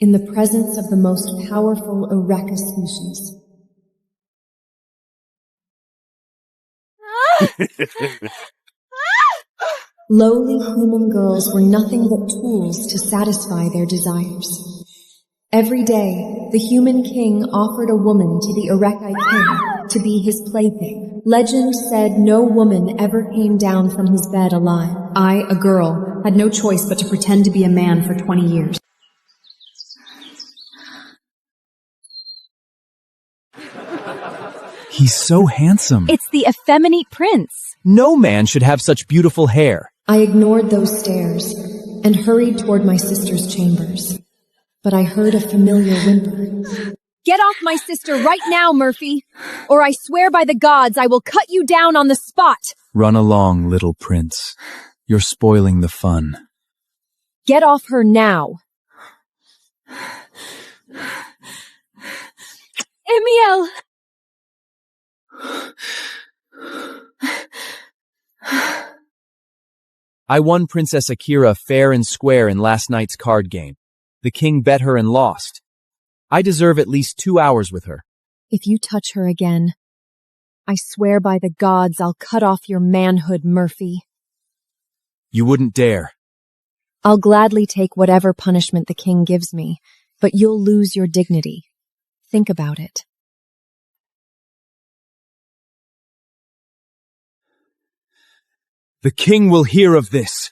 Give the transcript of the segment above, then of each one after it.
in the presence of the most powerful Reika species. Lowly human girls were nothing but tools to satisfy their desires. Every day, the human king offered a woman to the Reika king to be his plaything. Legend said no woman ever came down from his bed alive. I, a girl, had no choice but to pretend to be a man for 20 years. He's so handsome. It's the effeminate prince. No man should have such beautiful hair. I ignored those stares and hurried toward my sister's chambers. But I heard a familiar whimper. Get off my sister right now, Murphy, or I swear by the gods I will cut you down on the spot. Run along, little prince. You're spoiling the fun. Get off her now. Emiel! I won Princess Akira fair and square in last night's card game. The king bet her and lost. I deserve at least 2 hours with her. If you touch her again, I swear by the gods I'll cut off your manhood, Murphy. You wouldn't dare. I'll gladly take whatever punishment the king gives me, but you'll lose your dignity. Think about it. The king will hear of this.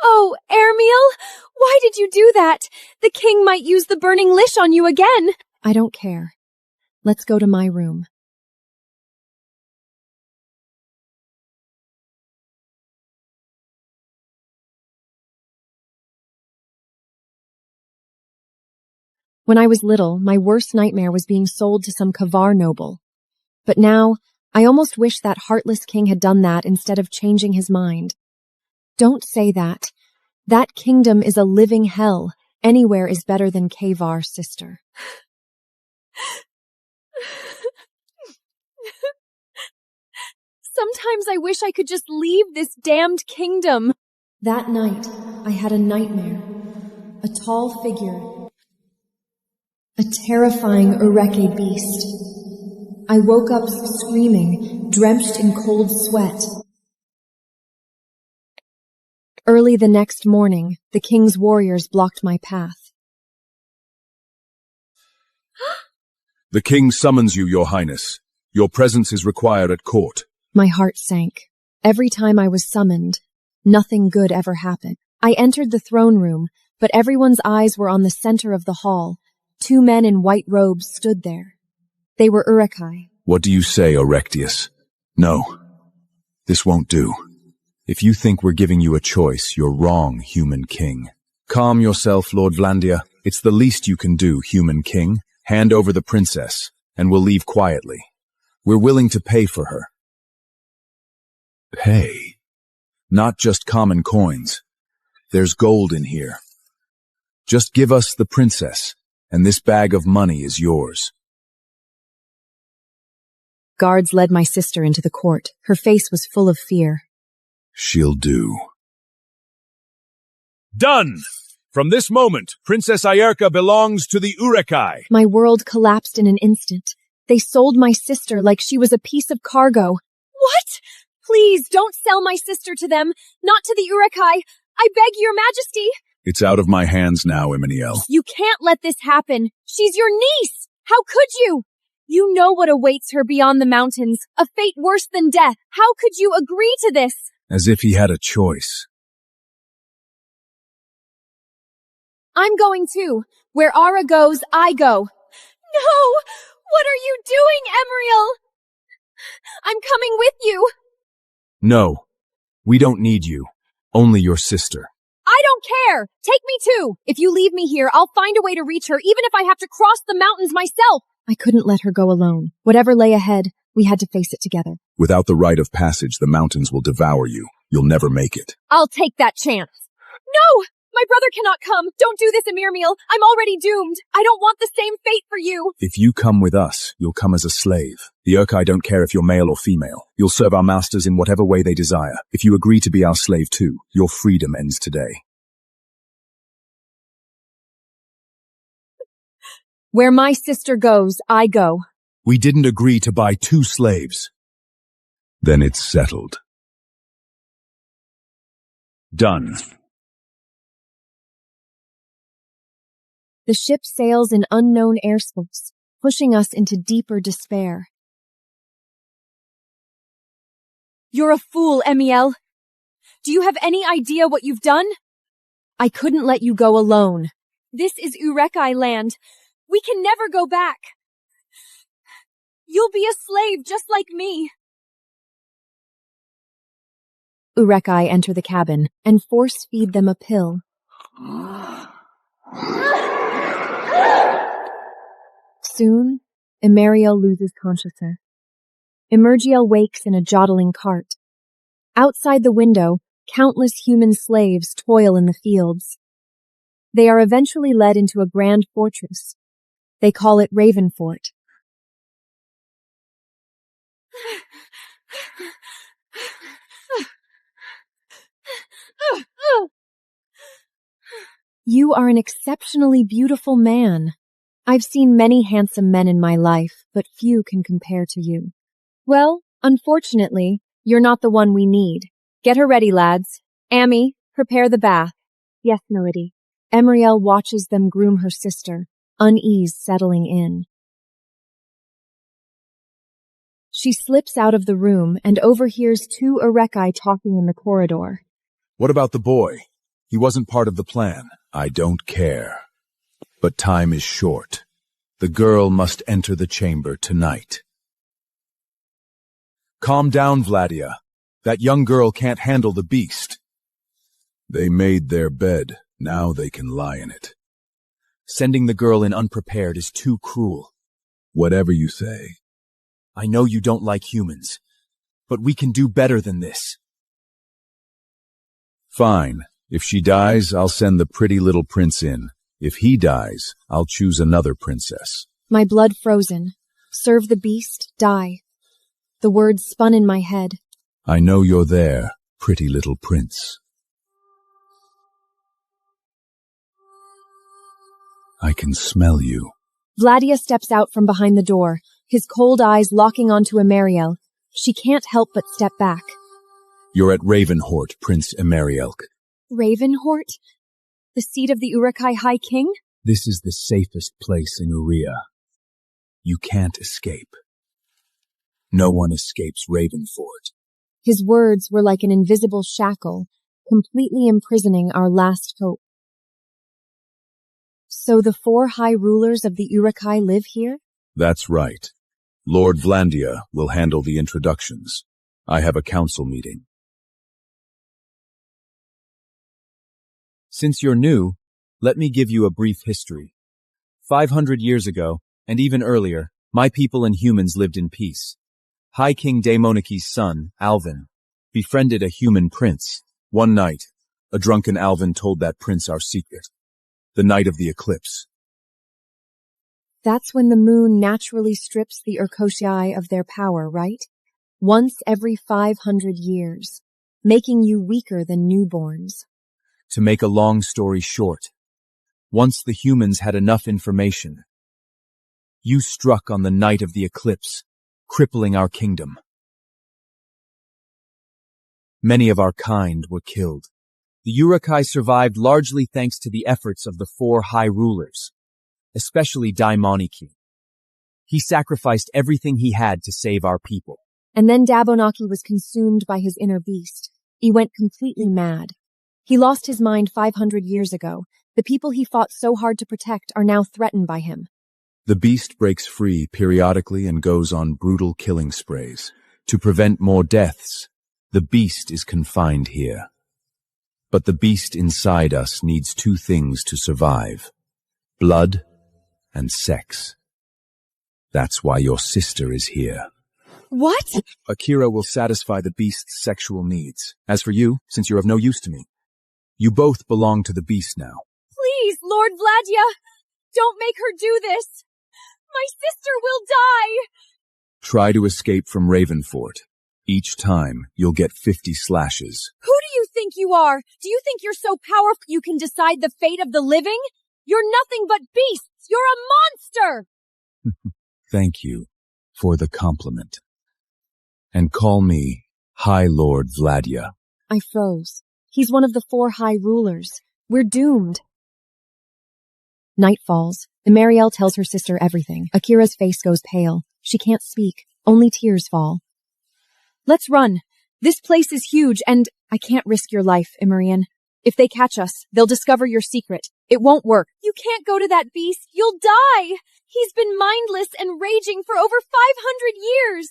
Oh, Ermiel, why did you do that? The king might use the burning lish on you again. I don't care. Let's go to my room. When I was little, my worst nightmare was being sold to some Kavar noble. But now, I almost wish that heartless king had done that instead of changing his mind. Don't say that. That kingdom is a living hell. Anywhere is better than Kavar, sister. Sometimes I wish I could just leave this damned kingdom. That night, I had a nightmare. A tall figure. A terrifying Ureke beast. I woke up screaming, drenched in cold sweat. Early the next morning, the king's warriors blocked my path. The king summons you, your highness. Your presence is required at court. My heart sank. Every time I was summoned, nothing good ever happened. I entered the throne room, but everyone's eyes were on the center of the hall. 2 men in white robes stood there. They were Urekai. What do you say, Orectius? No, this won't do. If you think we're giving you a choice, you're wrong, human king. Calm yourself, Lord Vlandia. It's the least you can do, human king. Hand over the princess, and we'll leave quietly. We're willing to pay for her. Pay? Not just common coins. There's gold in here. Just give us the princess, and this bag of money is yours. Guards led my sister into the court. Her face was full of fear. She'll do. Done! From this moment, Princess Ayerka belongs to the Urekai. My world collapsed in an instant. They sold my sister like she was a piece of cargo. What? Please don't sell my sister to them, not to the Urekai. I beg your majesty. It's out of my hands now, Emmanuel. You can't let this happen. She's your niece. How could you? You know what awaits her beyond the mountains, a fate worse than death. How could you agree to this? As if he had a choice. I'm going too. Where Ara goes, I go. No! What are you doing, Emriel? I'm coming with you. No, we don't need you. Only your sister. I don't care. Take me too. If you leave me here, I'll find a way to reach her, even if I have to cross the mountains myself. I couldn't let her go alone. Whatever lay ahead, we had to face it together. Without the rite of passage, the mountains will devour you. You'll never make it. I'll take that chance. No! My brother cannot come. Don't do this, Emirmeal. I'm already doomed. I don't want the same fate for you. If you come with us, you'll come as a slave. The Urkai don't care if you're male or female. You'll serve our masters in whatever way they desire. If you agree to be our slave too, your freedom ends today. Where my sister goes, I go. We didn't agree to buy 2 slaves. Then it's settled. Done. The ship sails in unknown airspace, pushing us into deeper despair. You're a fool, Emiel. Do you have any idea what you've done? I couldn't let you go alone. This is Urekai land. We can never go back. You'll be a slave just like me. Urekai enter the cabin and force-feed them a pill. Soon, Emeriel loses consciousness. Emergiel wakes in a jottling cart. Outside the window, countless human slaves toil in the fields. They are eventually led into a grand fortress. They call it Ravenfort. You are an exceptionally beautiful man. I've seen many handsome men in my life, but few can compare to you. Well, unfortunately, you're not the one we need. Get her ready, lads. Amy, prepare the bath. Yes, milady. Emeriel watches them groom her sister, unease settling in. She slips out of the room and overhears 2 Urekai talking in the corridor. What about the boy? He wasn't part of the plan. I don't care. But time is short. The girl must enter the chamber tonight. Calm down, Vladia. That young girl can't handle the beast. They made their bed. Now they can lie in it. Sending the girl in unprepared is too cruel. Whatever you say. I know you don't like humans, but we can do better than this. Fine. If she dies, I'll send the pretty little prince in. If he dies, I'll choose another princess. My blood frozen. Serve the beast, die. The words spun in my head. I know you're there, pretty little prince. I can smell you. Vladia steps out from behind the door, his cold eyes locking onto Emeriel. She can't help but step back. You're at Ravenhort, Prince Emerielk. Ravenhort? The seat of the Urekai High King? This is the safest place in Uria. You can't escape. No one escapes Ravenfort. His words were like an invisible shackle, completely imprisoning our last hope. So the 4 high rulers of the Urekai live here? That's right. Lord Vlandia will handle the introductions. I have a council meeting. Since you're new, let me give you a brief history. 500 years ago, and even earlier, my people and humans lived in peace. High King Daemoniki's son, Alvin, befriended a human prince. One night, a drunken Alvin told that prince our secret. The night of the eclipse. That's when the moon naturally strips the Urkoshii of their power, right? Once every 500 years, making you weaker than newborns. To make a long story short, once the humans had enough information, you struck on the night of the eclipse, crippling our kingdom. Many of our kind were killed. The Urekai survived largely thanks to the efforts of the 4 high rulers, especially Daimoniki. He sacrificed everything he had to save our people. And then Dabonaki was consumed by his inner beast. He went completely mad. He lost his mind 500 years ago. The people he fought so hard to protect are now threatened by him. The beast breaks free periodically and goes on brutal killing sprays. To prevent more deaths, the beast is confined here. But the beast inside us needs 2 things to survive: blood and sex. That's why your sister is here. What? Akira will satisfy the beast's sexual needs. As for you, since you're of no use to me, You both belong to the beast now. Please, Lord Vladia, don't make her do this. My sister will die. Try to escape from Ravenfort. Each time, you'll get 50 slashes. Who do you think you are? Do you think you're so powerful you can decide the fate of the living? You're nothing but beasts. You're a monster. Thank you for the compliment. And call me High Lord Vladia. I froze. He's one of the 4 high rulers. We're doomed. Night falls. Marielle tells her sister everything. Akira's face goes pale. She can't speak. Only tears fall. Let's run. This place is huge, and I can't risk your life, Immersion. If they catch us, they'll discover your secret. It won't work. You can't go to that beast. You'll die. He's been mindless and raging for over 500 years.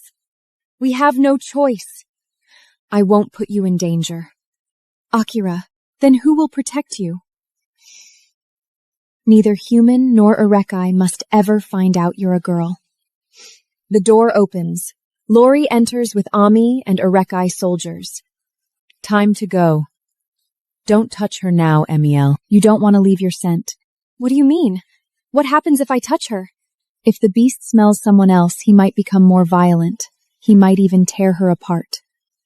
We have no choice. I won't put you in danger. Akira, then who will protect you? Neither human nor Urekai must ever find out you're a girl. The door opens. Lori enters with Ami and Urekai soldiers. Time to go. Don't touch her now, Emiel. You don't want to leave your scent. What do you mean? What happens if I touch her? If the beast smells someone else, he might become more violent. He might even tear her apart.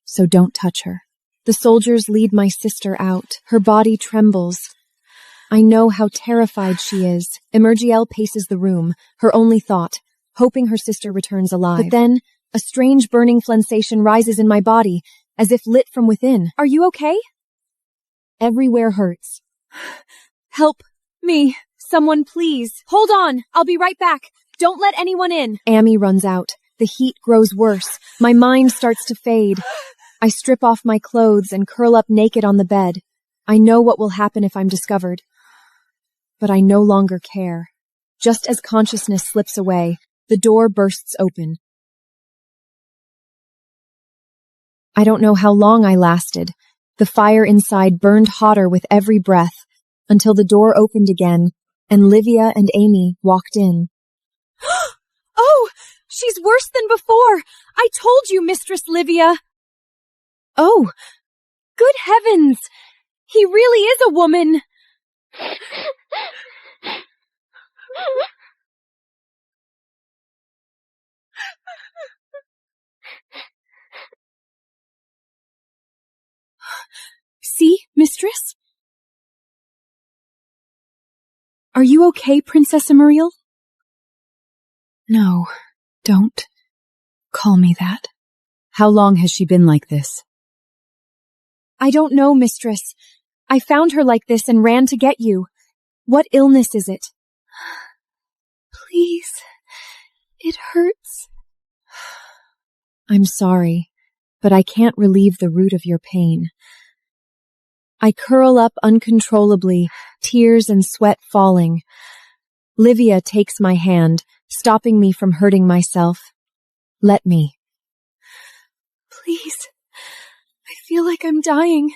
So don't touch her. The soldiers lead my sister out. Her body trembles. I know how terrified she is. Emergiel paces the room, her only thought, hoping her sister returns alive. But then, a strange burning sensation rises in my body, as if lit from within. Are you okay? Everywhere hurts. Help me. Someone please. Hold on. I'll be right back. Don't let anyone in. Ami runs out. The heat grows worse. My mind starts to fade. I strip off my clothes and curl up naked on the bed. I know what will happen if I'm discovered. But I no longer care. Just as consciousness slips away, the door bursts open. I don't know how long I lasted. The fire inside burned hotter with every breath, until the door opened again, and Livia and Amy walked in. Oh, she's worse than before. I told you, Mistress Livia. Oh, good heavens. He really is a woman. See, mistress? Are you okay, Princess Emuriel? No, don't call me that. How long has she been like this? I don't know, mistress. I found her like this and ran to get you. What illness is it? Please, it hurts. I'm sorry, but I can't relieve the root of your pain. I curl up uncontrollably, tears and sweat falling. Livia takes my hand, stopping me from hurting myself. Let me. Please, I feel like I'm dying.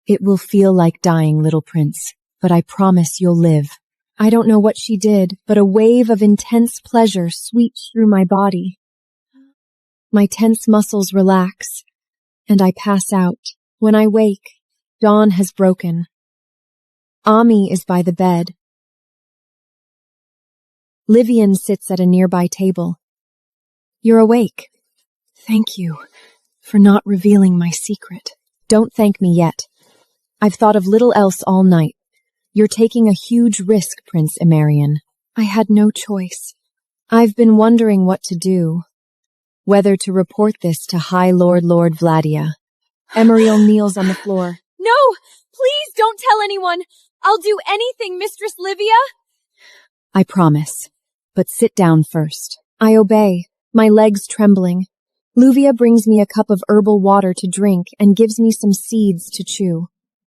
It will feel like dying, little prince, but I promise you'll live. I don't know what she did, but a wave of intense pleasure sweeps through my body. My tense muscles relax, and I pass out. When I wake, dawn has broken. Ami is by the bed. Livian sits at a nearby table. You're awake. Thank you for not revealing my secret. Don't thank me yet. I've thought of little else all night. You're taking a huge risk, Prince Immersion. I had no choice. I've been wondering what to do. Whether to report this to High Lord Vladia. Emuriel kneels on the floor. No! Please don't tell anyone! I'll do anything, Mistress Livia! I promise. But sit down first. I obey, my legs trembling. Luvia brings me a cup of herbal water to drink and gives me some seeds to chew.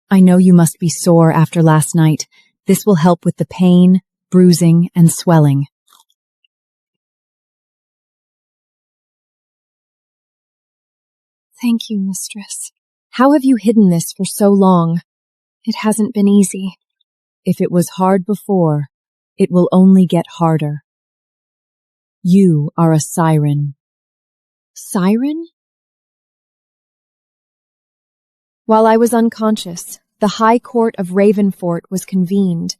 I know you must be sore after last night. This will help with the pain, bruising, and swelling. Thank you, mistress. How have you hidden this for so long? It hasn't been easy. If it was hard before, it will only get harder. You are a siren. Siren? While I was unconscious, the High Court of Ravenfort was convened.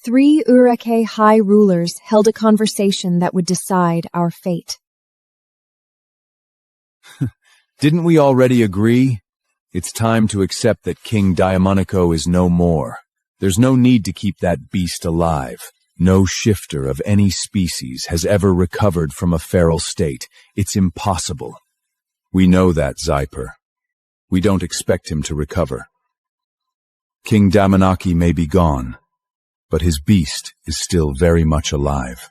3 Urake high rulers held a conversation that would decide our fate. Didn't we already agree? It's time to accept that King Diamonico is no more. There's no need to keep that beast alive. No shifter of any species has ever recovered from a feral state. It's impossible. We know that, Zyper. We don't expect him to recover. King Damanaki may be gone, but his beast is still very much alive.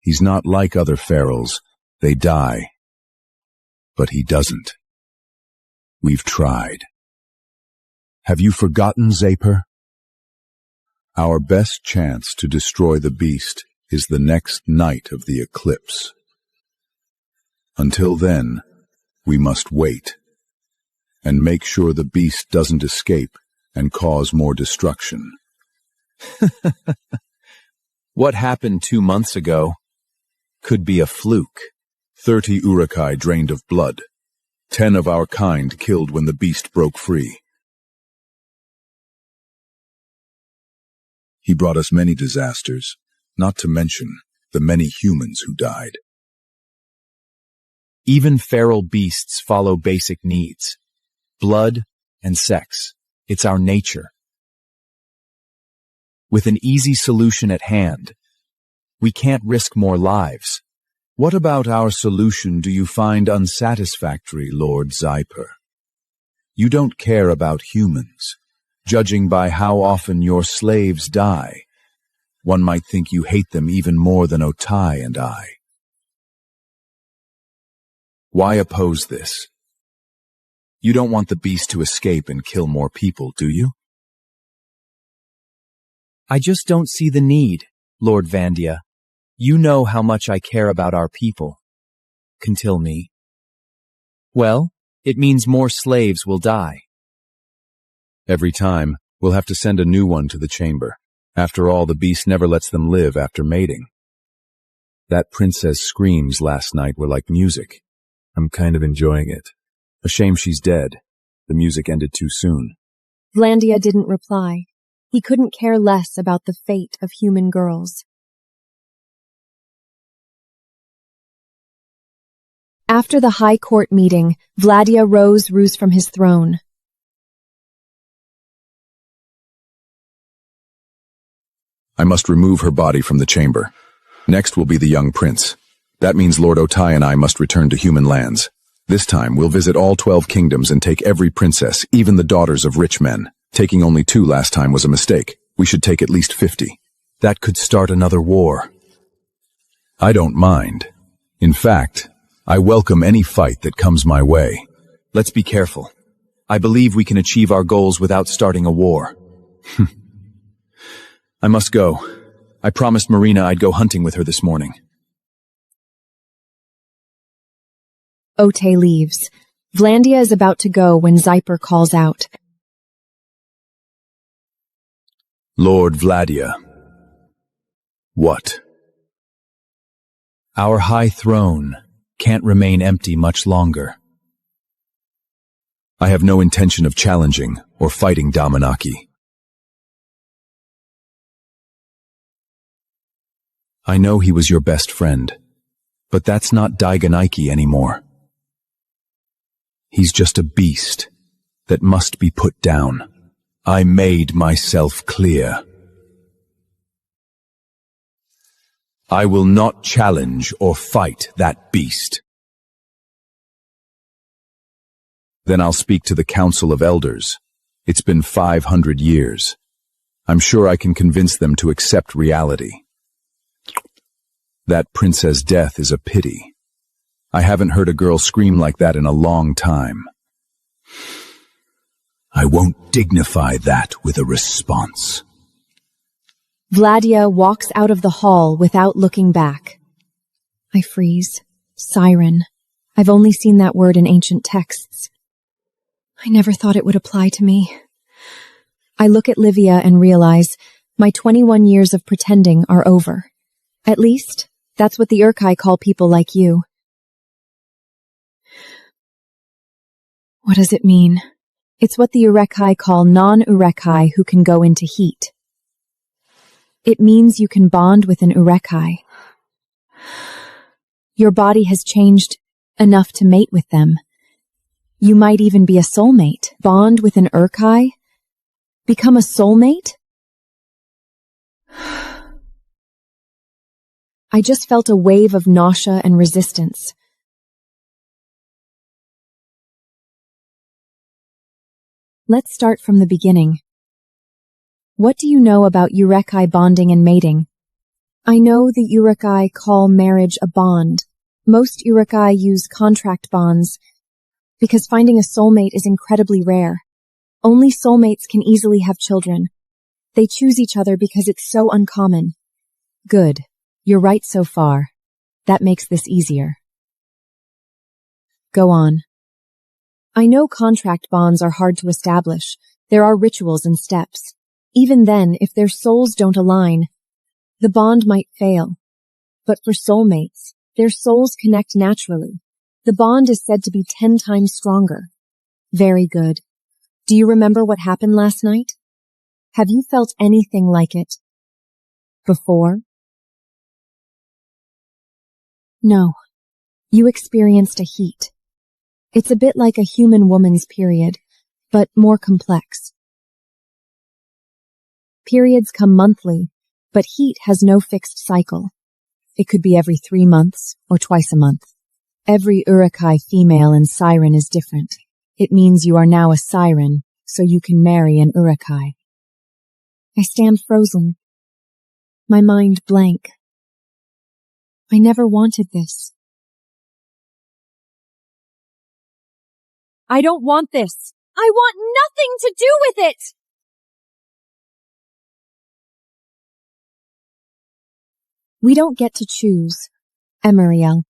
He's not like other ferals. They die. But he doesn't. We've tried. Have you forgotten, Zyper? Our best chance to destroy the beast is the next night of the eclipse. Until then, we must wait and make sure the beast doesn't escape and cause more destruction. What happened 2 months ago could be a fluke. 30 Urukai drained of blood. 10 of our kind killed when the beast broke free. He brought us many disasters, not to mention the many humans who died. Even feral beasts follow basic needs. Blood and sex. It's our nature. With an easy solution at hand, we can't risk more lives. What about our solution do you find unsatisfactory, Lord Zyper? You don't care about humans. Judging by how often your slaves die, one might think you hate them even more than Otai and I. Why oppose this? You don't want the beast to escape and kill more people, do you? I just don't see the need, Lord Vandia. You know how much I care about our people. Until me. Well, it means more slaves will die. Every time, we'll have to send a new one to the chamber. After all, the beast never lets them live after mating. That princess screams last night were like music. I'm kind of enjoying it. A shame she's dead. The music ended too soon. Vlandia didn't reply. He couldn't care less about the fate of human girls. After the High Court meeting, Vladia rose from his throne. I must remove her body from the chamber. Next will be the young prince. That means Lord Otai and I must return to human lands. This time we'll visit all 12 kingdoms and take every princess, even the daughters of rich men. Taking only 2 last time was a mistake. We should take at least 50. That could start another war. I don't mind. In fact, I welcome any fight that comes my way. Let's be careful. I believe we can achieve our goals without starting a war. I must go. I promised Marina I'd go hunting with her this morning. Ote leaves. Vlandia is about to go when Zyper calls out. Lord Vladia. What? Our high throne can't remain empty much longer. I have no intention of challenging or fighting Damanaki. I know he was your best friend, but that's not Daiganiki anymore. He's just a beast that must be put down. I made myself clear. I will not challenge or fight that beast. Then I'll speak to the Council of Elders. It's been 500 years. I'm sure I can convince them to accept reality. That princess' death is a pity. I haven't heard a girl scream like that in a long time. I won't dignify that with a response. Vladia walks out of the hall without looking back. I freeze. Siren. I've only seen that word in ancient texts. I never thought it would apply to me. I look at Livia and realize my 21 years of pretending are over. At least, that's what the Urkai call people like you. What does it mean? It's what the Urekai call non-Urekai who can go into heat. It means you can bond with an Urekai. Your body has changed enough to mate with them. You might even be a soulmate. Bond with an Urekai? Become a soulmate? I just felt a wave of nausea and resistance. Let's start from the beginning. What do you know about Urekai bonding and mating? I know the Urekai call marriage a bond. Most Urekai use contract bonds because finding a soulmate is incredibly rare. Only soulmates can easily have children. They choose each other because it's so uncommon. Good. You're right so far. That makes this easier. Go on. I know contract bonds are hard to establish. There are rituals and steps. Even then, if their souls don't align, the bond might fail. But for soulmates, their souls connect naturally. The bond is said to be 10 times stronger. Very good. Do you remember what happened last night? Have you felt anything like it before? No. You experienced a heat. It's a bit like a human woman's period, but more complex. Periods come monthly, but heat has no fixed cycle. It could be every 3 months or twice a month. Every Urekai female and siren is different. It means you are now a siren, so you can marry an Urekai. I stand frozen. My mind blank. I never wanted this. I don't want this. I want nothing to do with it! We don't get to choose, Emeriel.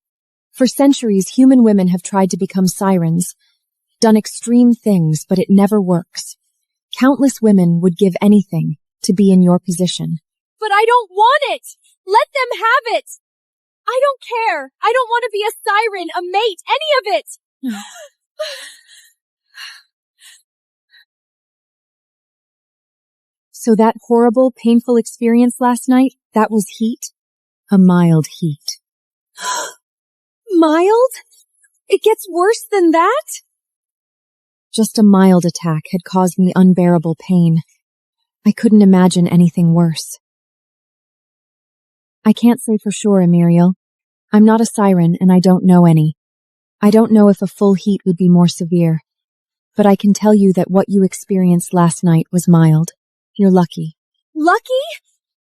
For centuries, human women have tried to become sirens, done extreme things, but it never works. Countless women would give anything to be in your position. But I don't want it! Let them have it! I don't care! I don't want to be a siren, a mate, any of it! So that horrible, painful experience last night, that was heat? A mild heat. Mild? It gets worse than that? Just a mild attack had caused me unbearable pain. I couldn't imagine anything worse. I can't say for sure, Emeriel. I'm not a siren and I don't know any. I don't know if a full heat would be more severe. But I can tell you that what you experienced last night was mild. You're lucky. Lucky?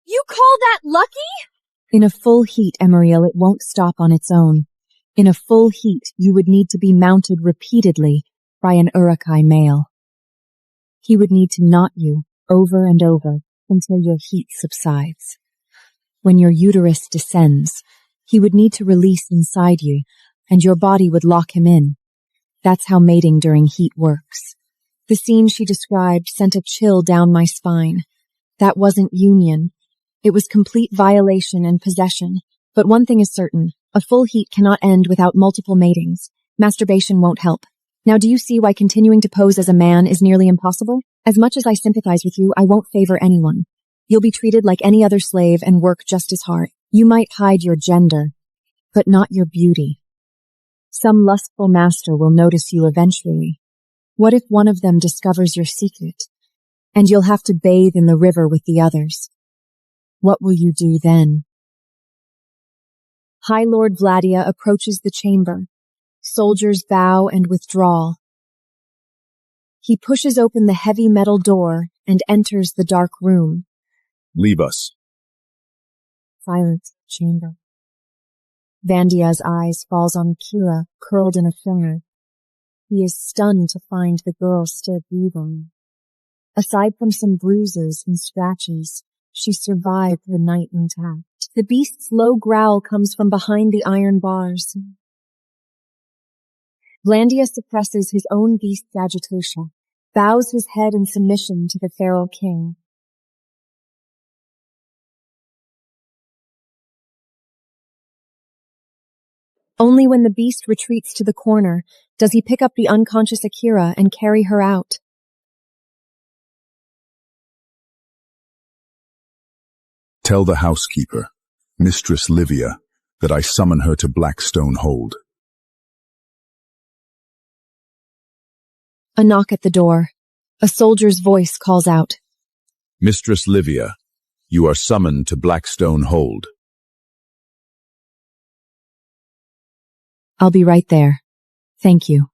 You call that lucky? In a full heat, Emeriel, it won't stop on its own. In a full heat, you would need to be mounted repeatedly by an Urekai male. He would need to knot you over and over until your heat subsides. When your uterus descends, he would need to release inside you, and your body would lock him in. That's how mating during heat works. The scene she described sent a chill down my spine. That wasn't union. It was complete violation and possession. But one thing is certain. A full heat cannot end without multiple matings. Masturbation won't help. Now do you see why continuing to pose as a man is nearly impossible? As much as I sympathize with you, I won't favor anyone. You'll be treated like any other slave and work just as hard. You might hide your gender, but not your beauty. Some lustful master will notice you eventually. What if one of them discovers your secret, and you'll have to bathe in the river with the others? What will you do then? High Lord Vladia approaches the chamber. Soldiers bow and withdraw. He pushes open the heavy metal door and enters the dark room. Leave us. Silent chamber. Vandia's eyes falls on Kira, curled in a corner. He is stunned to find the girl still breathing. Aside from some bruises and scratches, she survived the night intact. The beast's low growl comes from behind the iron bars. Vlandia suppresses his own beast's agitation, bows his head in submission to the feral king. Only when the beast retreats to the corner does he pick up the unconscious Akira and carry her out. Tell the housekeeper, Mistress Livia, that I summon her to Blackstone Hold. A knock at the door. A soldier's voice calls out. Mistress Livia, you are summoned to Blackstone Hold. I'll be right there. Thank you.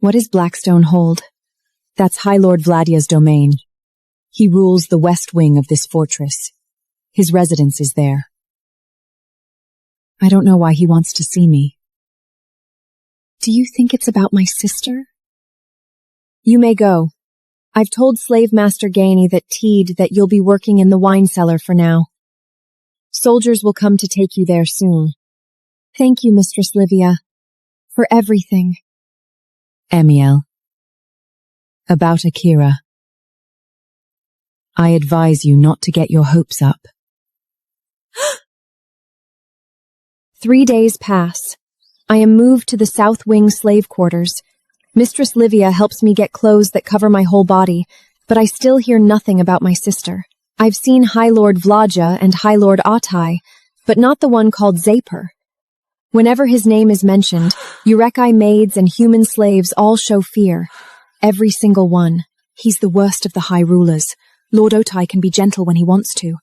What is Blackstone Hold? That's High Lord Vladia's domain. He rules the west wing of this fortress. His residence is there. I don't know why he wants to see me. Do you think it's about my sister? You may go. I've told Slave Master Gainey that you'll be working in the wine cellar for now. Soldiers will come to take you there soon. Thank you, Mistress Livia, for everything. Emiel. About Akira. I advise you not to get your hopes up. 3 days pass. I am moved to the South Wing slave quarters. Mistress Livia helps me get clothes that cover my whole body, but I still hear nothing about my sister. I've seen High Lord Vladja and High Lord Atai, but not the one called Zaper. Whenever his name is mentioned, Urekai maids and human slaves all show fear. Every single one. He's the worst of the high rulers. Lord Otai can be gentle when he wants to.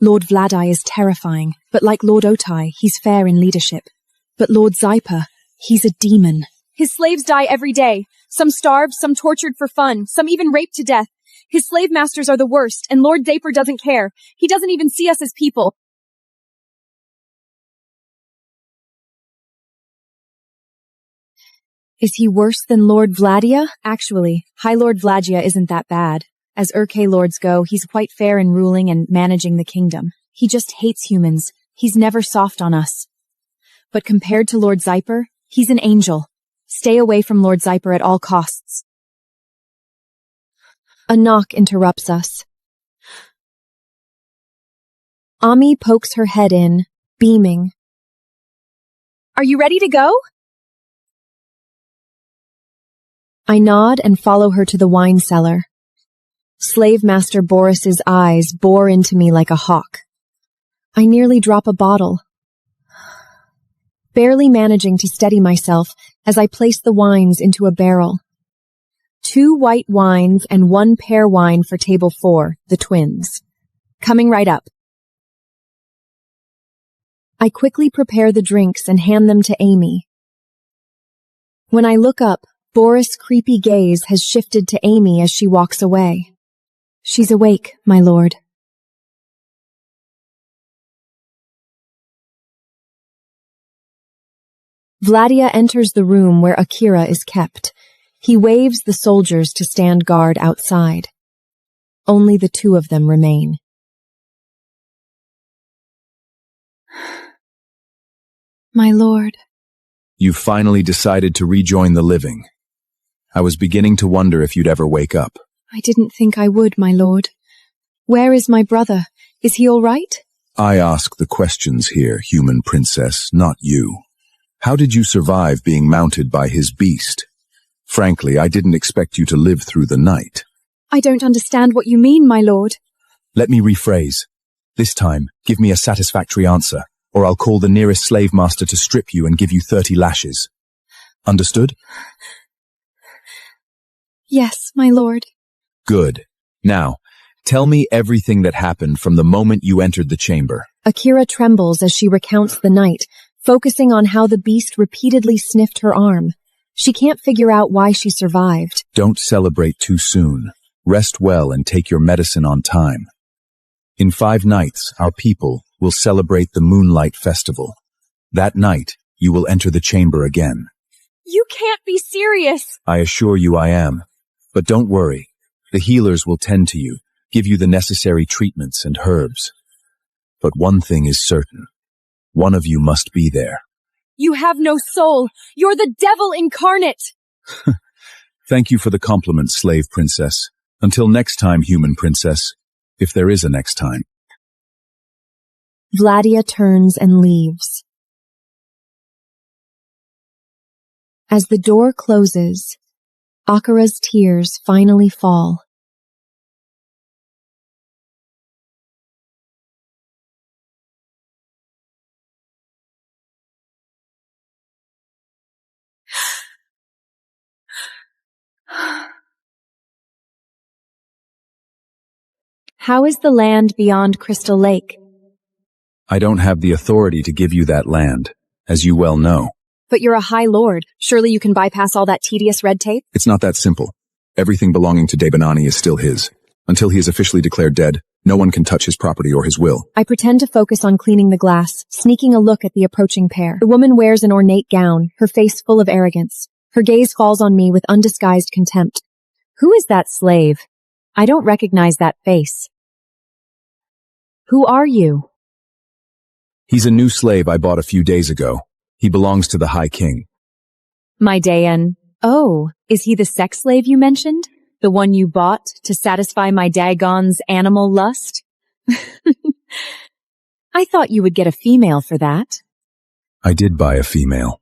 Lord Vladai is terrifying, but like Lord Otai, he's fair in leadership. But Lord Zyper, he's a demon. His slaves die every day. Some starved, some tortured for fun, some even raped to death. His slave masters are the worst, and Lord Zaper doesn't care. He doesn't even see us as people. Is he worse than Lord Vladia? Actually, High Lord Vladia isn't that bad. As Urke lords go, he's quite fair in ruling and managing the kingdom. He just hates humans. He's never soft on us. But compared to Lord Zyper, he's an angel. Stay away from Lord Zyper at all costs. A knock interrupts us. Ami pokes her head in, beaming. Are you ready to go? I nod and follow her to the wine cellar. Slave Master Boris's eyes bore into me like a hawk. I nearly drop a bottle. Barely managing to steady myself as I place the wines into a barrel. 2 white wines and 1 pear wine for table 4, the twins. Coming right up. I quickly prepare the drinks and hand them to Amy. When I look up, Boris' creepy gaze has shifted to Amy as she walks away. She's awake, my lord. Vladia enters the room where Akira is kept. He waves the soldiers to stand guard outside. Only the 2 of them remain. My lord. You've finally decided to rejoin the living. I was beginning to wonder if you'd ever wake up. I didn't think I would, my lord. Where is my brother? Is he all right? I ask the questions here, human princess, not you. How did you survive being mounted by his beast? Frankly, I didn't expect you to live through the night. I don't understand what you mean, my lord. Let me rephrase. This time, give me a satisfactory answer, or I'll call the nearest slave master to strip you and give you 30 lashes. Understood? Yes, my lord. Good. Now, tell me everything that happened from the moment you entered the chamber. Akira trembles as she recounts the night, focusing on how the beast repeatedly sniffed her arm. She can't figure out why she survived. Don't celebrate too soon. Rest well and take your medicine on time. In 5 nights, our people will celebrate the Moonlight Festival. That night, you will enter the chamber again. You can't be serious. I assure you I am. But don't worry. The healers will tend to you, give you the necessary treatments and herbs. But one thing is certain. One of you must be there. You have no soul. You're the devil incarnate. Thank you for the compliment, slave princess. Until next time, human princess, if there is a next time. Vladia turns and leaves. As the door closes, Akira's tears finally fall. How is the land beyond Crystal Lake? I don't have the authority to give you that land, as you well know. But you're a high lord. Surely you can bypass all that tedious red tape? It's not that simple. Everything belonging to Debanani is still his. Until he is officially declared dead, no one can touch his property or his will. I pretend to focus on cleaning the glass, sneaking a look at the approaching pair. The woman wears an ornate gown, her face full of arrogance. Her gaze falls on me with undisguised contempt. Who is that slave? I don't recognize that face. Who are you? He's a new slave I bought a few days ago. He belongs to the High King. My Dayan. Oh, is he the sex slave you mentioned? The one you bought to satisfy my Dagon's animal lust? I thought you would get a female for that. I did buy a female.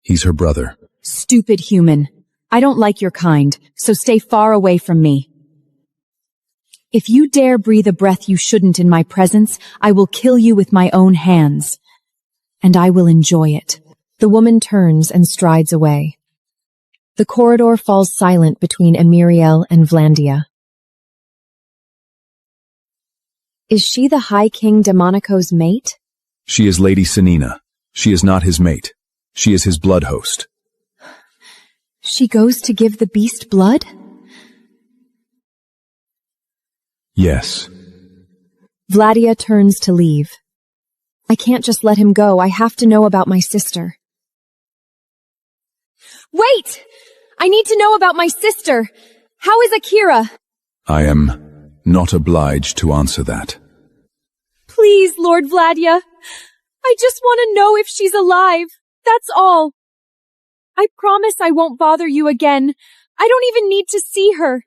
He's her brother. Stupid human. I don't like your kind, so stay far away from me. If you dare breathe a breath you shouldn't in my presence, I will kill you with my own hands. And I will enjoy it. The woman turns and strides away. The corridor falls silent between Emiriel and Vlandia. Is she the High King Demonico's mate? She is Lady Senina. She is not his mate. She is his blood host. She goes to give the beast blood? Yes. Vladia turns to leave. I can't just let him go. I have to know about my sister. Wait! I need to know about my sister. How is Akira? I am not obliged to answer that. Please, Lord Vladia. I just want to know if she's alive. That's all. I promise I won't bother you again. I don't even need to see her.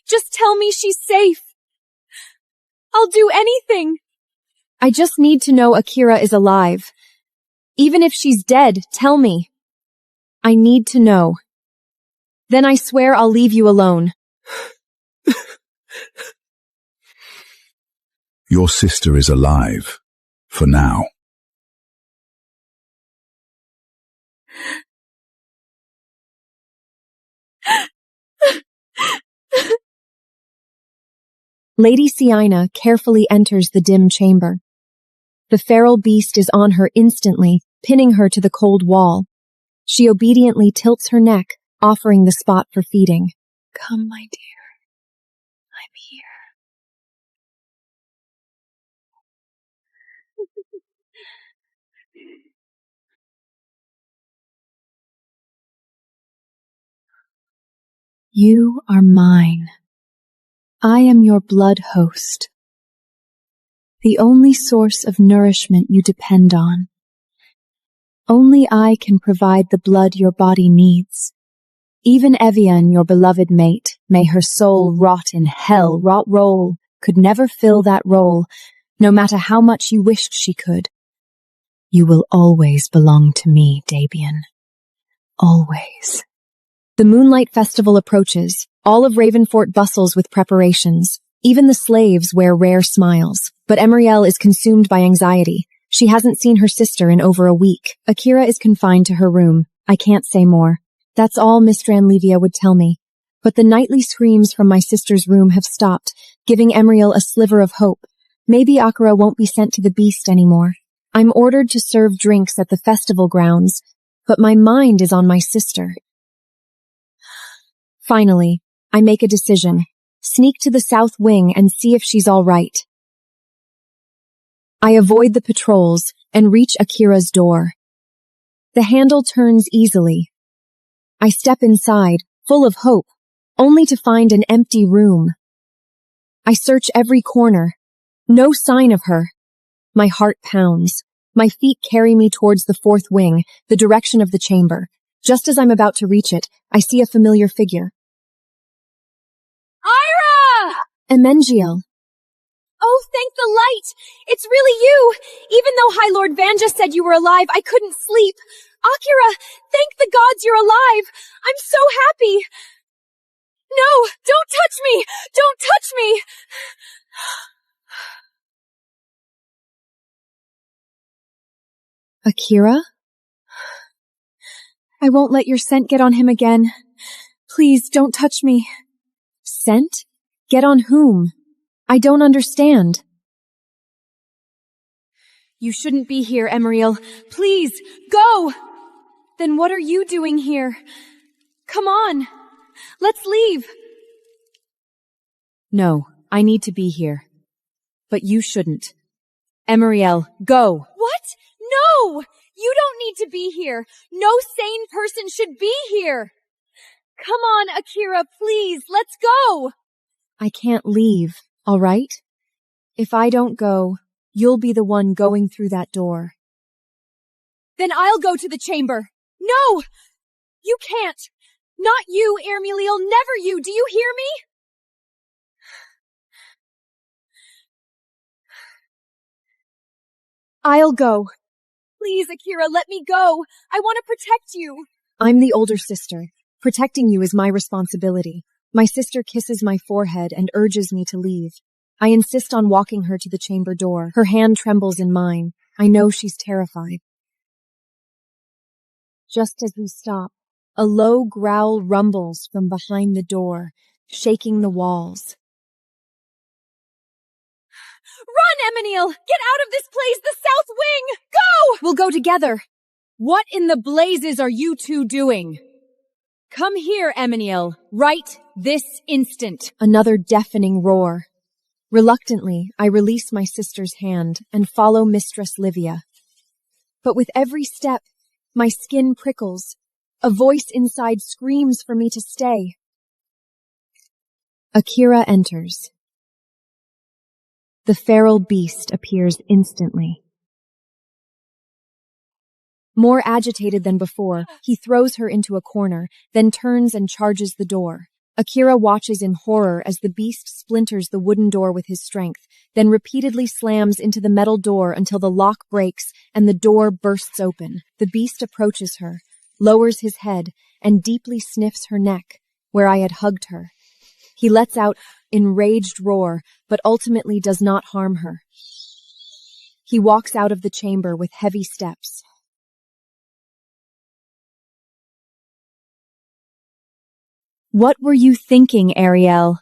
Just tell me she's safe. I'll do anything. I just need to know Akira is alive. Even if she's dead, tell me. I need to know. Then I swear I'll leave you alone. Your sister is alive. For now. Lady Siina carefully enters the dim chamber. The feral beast is on her instantly, pinning her to the cold wall. She obediently tilts her neck, offering the spot for feeding. Come, my dear. I'm here. You are mine. I am your blood host. The only source of nourishment you depend on. Only I can provide the blood your body needs. Even Evian, your beloved mate, may her soul rot in hell, rot roll, could never fill that role, no matter how much you wished she could. You will always belong to me, Dabian. Always. The Moonlight Festival approaches. All of Ravenfort bustles with preparations. Even the slaves wear rare smiles. But Emiriel is consumed by anxiety. She hasn't seen her sister in over a week. Akira is confined to her room. I can't say more. That's all Miss Stranlevia would tell me. But the nightly screams from my sister's room have stopped, giving Emiriel a sliver of hope. Maybe Akira won't be sent to the beast anymore. I'm ordered to serve drinks at the festival grounds, but my mind is on my sister. Finally, I make a decision. Sneak to the south wing and see if she's all right. I avoid the patrols and reach Akira's door. The handle turns easily. I step inside, full of hope, only to find an empty room. I search every corner. No sign of her. My heart pounds. My feet carry me towards the fourth wing, the direction of the chamber. Just as I'm about to reach it, I see a familiar figure. Ira! Emengiel. Oh, thank the light! It's really you! Even though High Lord Vanja said you were alive, I couldn't sleep. Akira, thank the gods you're alive! I'm so happy! No! Don't touch me! Don't touch me! Akira? I won't let your scent get on him again. Please, don't touch me. Scent? Get on whom? I don't understand. You shouldn't be here, Emeriel. Please, go! Then what are you doing here? Come on, let's leave. No, I need to be here. But you shouldn't. Emeriel, go! What? No! You don't need to be here. No sane person should be here. Come on, Akira, please, let's go! I can't leave, all right? If I don't go, you'll be the one going through that door. Then I'll go to the chamber. No! You can't. Not you, Ermeliel, never you. Do you hear me? I'll go. Please, Akira, let me go. I want to protect you. I'm the older sister. Protecting you is my responsibility. My sister kisses my forehead and urges me to leave. I insist on walking her to the chamber door. Her hand trembles in mine. I know she's terrified. Just as we stop, a low growl rumbles from behind the door, shaking the walls. Run, Emeniel! Get out of this place, the South Wing! Go! We'll go together. What in the blazes are you two doing? Come here, Emeniel, right this instant. Another deafening roar. Reluctantly, I release my sister's hand and follow Mistress Livia. But with every step, my skin prickles. A voice inside screams for me to stay. Akira enters. The feral beast appears instantly. More agitated than before, he throws her into a corner, then turns and charges the door. Akira watches in horror as the beast splinters the wooden door with his strength, then repeatedly slams into the metal door until the lock breaks and the door bursts open. The beast approaches her, lowers his head, and deeply sniffs her neck, where I had hugged her. He lets out an enraged roar, but ultimately does not harm her. He walks out of the chamber with heavy steps. What were you thinking, Ariel?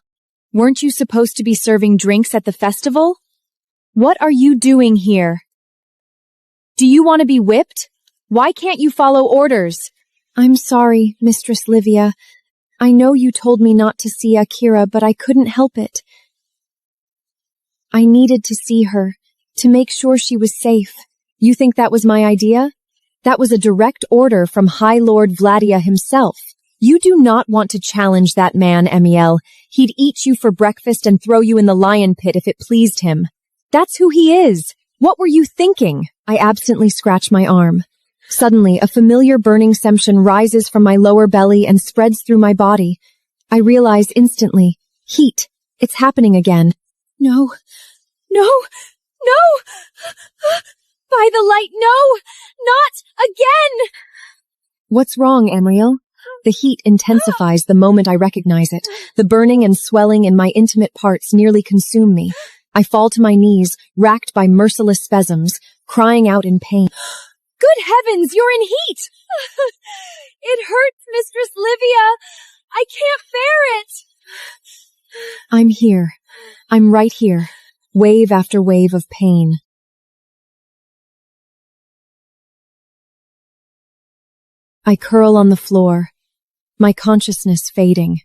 Weren't you supposed to be serving drinks at the festival? What are you doing here? Do you want to be whipped? Why can't you follow orders? I'm sorry, Mistress Livia. I know you told me not to see Akira, but I couldn't help it. I needed to see her, to make sure she was safe. You think that was my idea? That was a direct order from High Lord Vladia himself. You do not want to challenge that man, Emiel. He'd eat you for breakfast and throw you in the lion pit if it pleased him. That's who he is. What were you thinking? I absently scratch my arm. Suddenly, a familiar burning sensation rises from my lower belly and spreads through my body. I realize instantly. Heat. It's happening again. No. No! No! By the light, no! Not again! What's wrong, Emriel? The heat intensifies the moment I recognize it. The burning and swelling in my intimate parts nearly consume me. I fall to my knees, racked by merciless spasms, crying out in pain. Good heavens, you're in heat! It hurts, Mistress Livia. I can't bear it. I'm here. I'm right here. Wave after wave of pain. I curl on the floor, my consciousness fading.